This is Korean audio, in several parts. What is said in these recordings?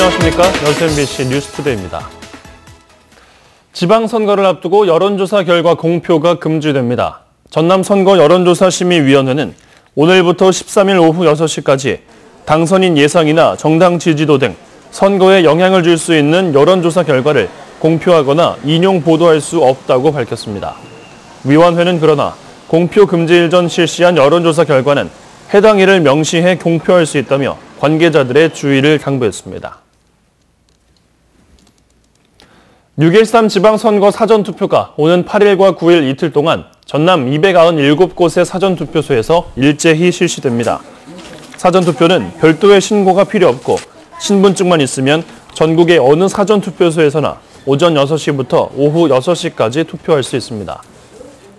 안녕하십니까. MBC 뉴스투데이입니다. 지방선거를 앞두고 여론조사 결과 공표가 금지됩니다. 전남선거 여론조사심의위원회는 오늘부터 13일 오후 6시까지 당선인 예상이나 정당 지지도 등 선거에 영향을 줄 수 있는 여론조사 결과를 공표하거나 인용 보도할 수 없다고 밝혔습니다. 위원회는 그러나 공표 금지일 전 실시한 여론조사 결과는 해당 일을 명시해 공표할 수 있다며 관계자들의 주의를 당부했습니다. 6.13 지방선거 사전투표가 오는 8일과 9일 이틀 동안 전남 297곳의 사전투표소에서 일제히 실시됩니다. 사전투표는 별도의 신고가 필요 없고 신분증만 있으면 전국의 어느 사전투표소에서나 오전 6시부터 오후 6시까지 투표할 수 있습니다.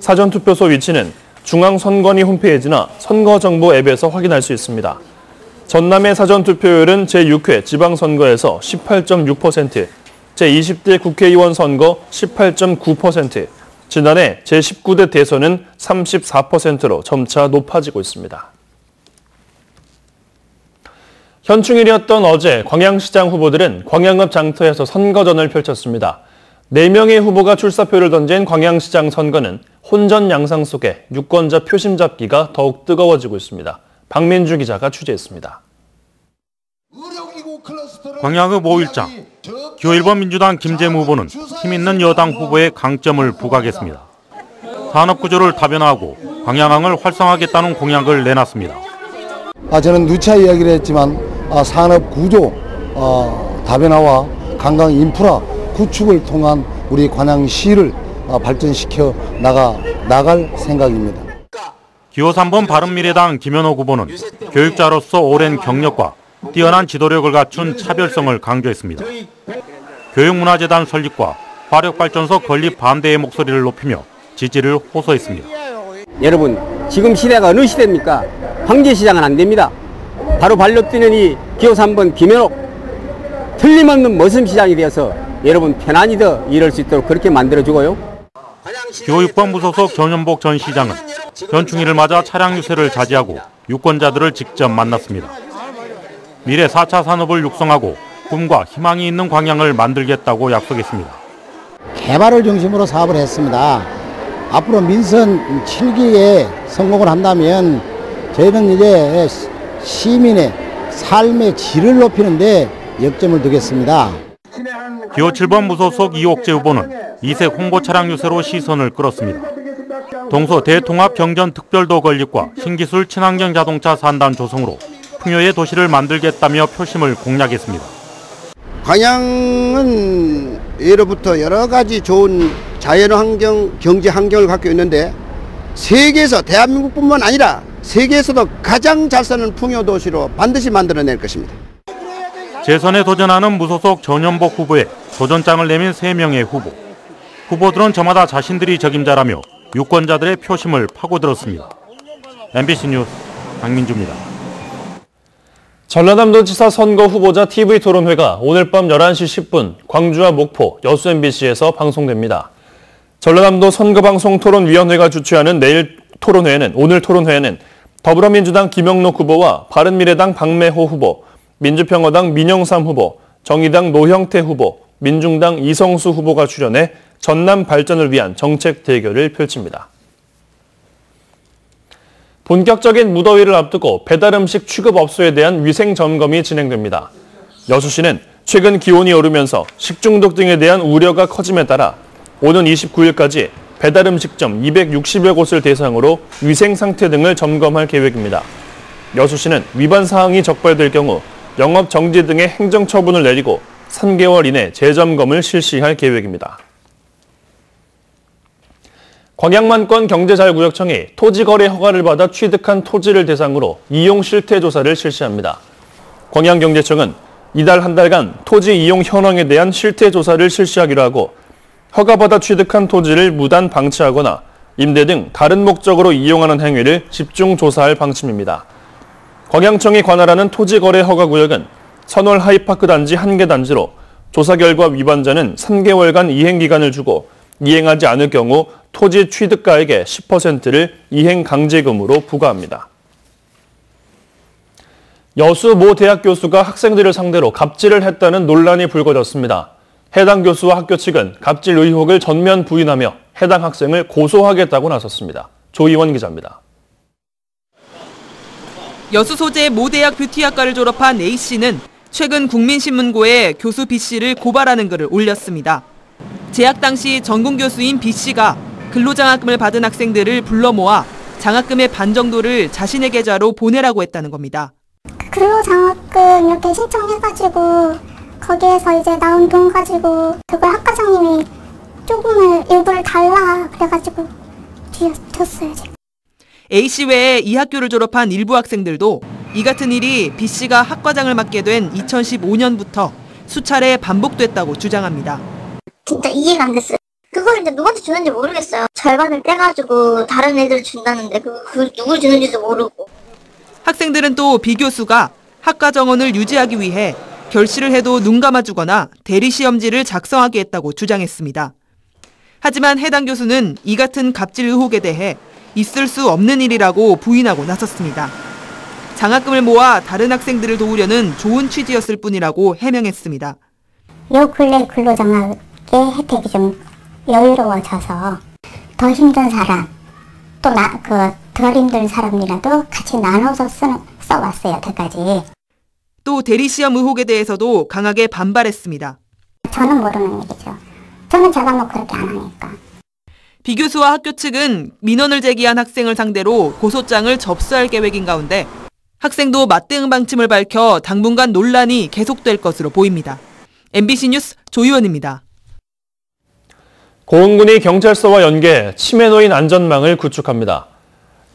사전투표소 위치는 중앙선관위 홈페이지나 선거정보 앱에서 확인할 수 있습니다. 전남의 사전투표율은 제6회 지방선거에서 18.6%, 제20대 국회의원 선거 18.9%, 지난해 제19대 대선은 34%로 점차 높아지고 있습니다. 현충일이었던 어제 광양시장 후보들은 광양읍 장터에서 선거전을 펼쳤습니다. 4명의 후보가 출사표를 던진 광양시장 선거는 혼전 양상 속에 유권자 표심 잡기가 더욱 뜨거워지고 있습니다. 박민주 기자가 취재했습니다. 광양읍 5일장, 기호 1번 민주당 김재무 후보는 힘있는 여당 후보의 강점을 부각했습니다. 산업구조를 다변화하고 광양항을 활성화하겠다는 공약을 내놨습니다. 저는 누차 이야기를 했지만 산업구조 다변화와 관광 인프라 구축을 통한 우리 광양시를 발전시켜 나갈 생각입니다. 기호 3번 바른미래당 김현옥 후보는 교육자로서 오랜 경력과 뛰어난 지도력을 갖춘 차별성을 강조했습니다. 교육문화재단 설립과 화력발전소 건립 반대의 목소리를 높이며 지지를 호소했습니다. 여러분, 지금 시대가 어느 시대입니까? 황제시장은 안 됩니다. 바로 발로 뛰는 이 기호 3번 김현옥, 틀림없는 머슴시장이 되어서 여러분 편안히 더 일할 수 있도록 그렇게 만들어주고요. 기호 6번 무소속 전현복 전 시장은 현충일을 맞아 차량 유세를 자제하고 유권자들을 직접 만났습니다. 미래 4차 산업을 육성하고 꿈과 희망이 있는 광양을 만들겠다고 약속했습니다. 개발을 중심으로 사업을 했습니다. 앞으로 민선 7기에 성공을 한다면 저희는 이제 시민의 삶의 질을 높이는 데 역점을 두겠습니다. 기호 7번 무소속 이옥재 후보는 이색 홍보 차량 유세로 시선을 끌었습니다. 동서 대통합 경전 특별도 건립과 신기술 친환경 자동차 산단 조성으로 풍요의 도시를 만들겠다며 표심을 공략했습니다. 광양은 예로부터 여러 가지 좋은 자연환경, 경제 환경을 갖고 있는데 세계에서 대한민국뿐만 아니라 세계에서도 가장 잘 사는 풍요 도시로 반드시 만들어낼 것입니다. 재선에 도전하는 무소속 전현복 후보에 도전장을 내민 3명의 후보. 후보들은 저마다 자신들이 적임자라며 유권자들의 표심을 파고들었습니다. MBC 뉴스 박민주입니다. 전라남도지사 선거 후보자 TV토론회가 오늘 밤 11시 10분 광주와 목포, 여수 MBC에서 방송됩니다. 전라남도 선거방송토론위원회가 주최하는 오늘 토론회에는 더불어민주당 김영록 후보와 바른미래당 박매호 후보, 민주평화당 민영삼 후보, 정의당 노형태 후보, 민중당 이성수 후보가 출연해 전남 발전을 위한 정책 대결을 펼칩니다. 본격적인 무더위를 앞두고 배달음식 취급업소에 대한 위생 점검이 진행됩니다. 여수시는 최근 기온이 오르면서 식중독 등에 대한 우려가 커짐에 따라 오는 29일까지 배달음식점 260여 곳을 대상으로 위생 상태 등을 점검할 계획입니다. 여수시는 위반 사항이 적발될 경우 영업 정지 등의 행정처분을 내리고 3개월 이내 재점검을 실시할 계획입니다. 광양만권 경제자유구역청이 토지거래 허가를 받아 취득한 토지를 대상으로 이용 실태 조사를 실시합니다. 광양경제청은 이달 한 달간 토지 이용 현황에 대한 실태 조사를 실시하기로 하고 허가받아 취득한 토지를 무단 방치하거나 임대 등 다른 목적으로 이용하는 행위를 집중 조사할 방침입니다. 광양청이 관할하는 토지거래 허가구역은 선월 하이파크 단지 1개 단지로 조사 결과 위반자는 3개월간 이행기간을 주고 이행하지 않을 경우 토지 취득가액의 10%를 이행 강제금으로 부과합니다. 여수 모 대학 교수가 학생들을 상대로 갑질을 했다는 논란이 불거졌습니다. 해당 교수와 학교 측은 갑질 의혹을 전면 부인하며 해당 학생을 고소하겠다고 나섰습니다. 조희원 기자입니다. 여수 소재 모 대학 뷰티학과를 졸업한 A씨는 최근 국민신문고에 교수 B씨를 고발하는 글을 올렸습니다. 재학 당시 전공 교수인 B씨가 근로장학금을 받은 학생들을 불러 모아 장학금의 반 정도를 자신의 계좌로 보내라고 했다는 겁니다. 근로장학금 이렇게 신청해가지고 거기에서 이제 나온 돈 가지고 그걸 학과장님이 일부를 달라 그래가지고 줬어요. A씨 외에 이 학교를 졸업한 일부 학생들도 이 같은 일이 B씨가 학과장을 맡게 된 2015년부터 수차례 반복됐다고 주장합니다. 진짜 이해가 안 됐어요. 그걸 이제 누구한테 주는지 모르겠어요. 절반을 떼가지고 다른 애들 준다는데 그 누굴 주는지도 모르고. 학생들은 또 B 교수가 학과 정원을 유지하기 위해 결실을 해도 눈 감아주거나 대리시험지를 작성하게 했다고 주장했습니다. 하지만 해당 교수는 이 같은 갑질 의혹에 대해 있을 수 없는 일이라고 부인하고 나섰습니다. 장학금을 모아 다른 학생들을 도우려는 좋은 취지였을 뿐이라고 해명했습니다. 요 근래 근로장학의 혜택이 좀 여유로워져서 더 힘든 사람, 또 덜 힘든 사람이라도 같이 나눠서 써왔어요, 여태까지. 또 대리시험 의혹에 대해서도 강하게 반발했습니다. 저는 모르는 얘기죠. 저는 제가 뭐 그렇게 안 하니까. B 교수와 학교 측은 민원을 제기한 학생을 상대로 고소장을 접수할 계획인 가운데 학생도 맞대응 방침을 밝혀 당분간 논란이 계속될 것으로 보입니다. MBC 뉴스 조희원입니다. 고흥군이 경찰서와 연계해 치매 노인 안전망을 구축합니다.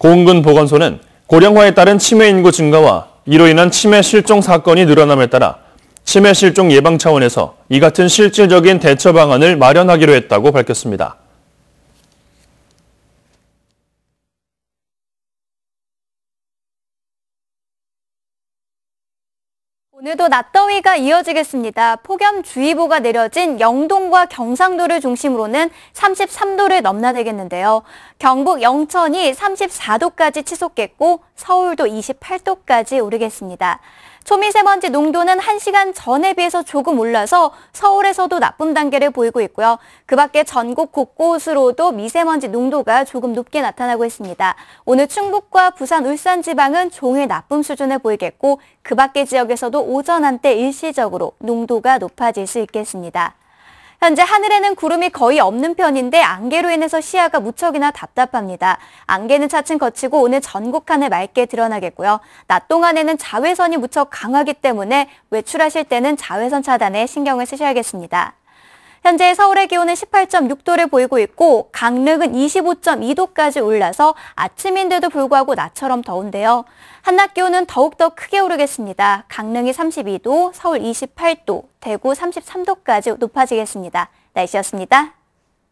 고흥군 보건소는 고령화에 따른 치매 인구 증가와 이로 인한 치매 실종 사건이 늘어남에 따라 치매 실종 예방 차원에서 이 같은 실질적인 대처 방안을 마련하기로 했다고 밝혔습니다. 오늘도 낮더위가 이어지겠습니다. 폭염주의보가 내려진 영동과 경상도를 중심으로는 33도를 넘나들겠는데요. 경북 영천이 34도까지 치솟겠고 서울도 28도까지 오르겠습니다. 초미세먼지 농도는 1시간 전에 비해서 조금 올라서 서울에서도 나쁨 단계를 보이고 있고요. 그 밖에 전국 곳곳으로도 미세먼지 농도가 조금 높게 나타나고 있습니다. 오늘 충북과 부산, 울산 지방은 종일 나쁨 수준을 보이겠고 그 밖의 지역에서도 오전 한때 일시적으로 농도가 높아질 수 있겠습니다. 현재 하늘에는 구름이 거의 없는 편인데 안개로 인해서 시야가 무척이나 답답합니다. 안개는 차츰 거치고 오늘 전국 하늘 맑게 드러나겠고요. 낮 동안에는 자외선이 무척 강하기 때문에 외출하실 때는 자외선 차단에 신경을 쓰셔야겠습니다. 현재 서울의 기온은 18.6도를 보이고 있고 강릉은 25.2도까지 올라서 아침인데도 불구하고 낮처럼 더운데요. 한낮 기온은 더욱더 크게 오르겠습니다. 강릉이 32도, 서울 28도, 대구 33도까지 높아지겠습니다. 날씨였습니다.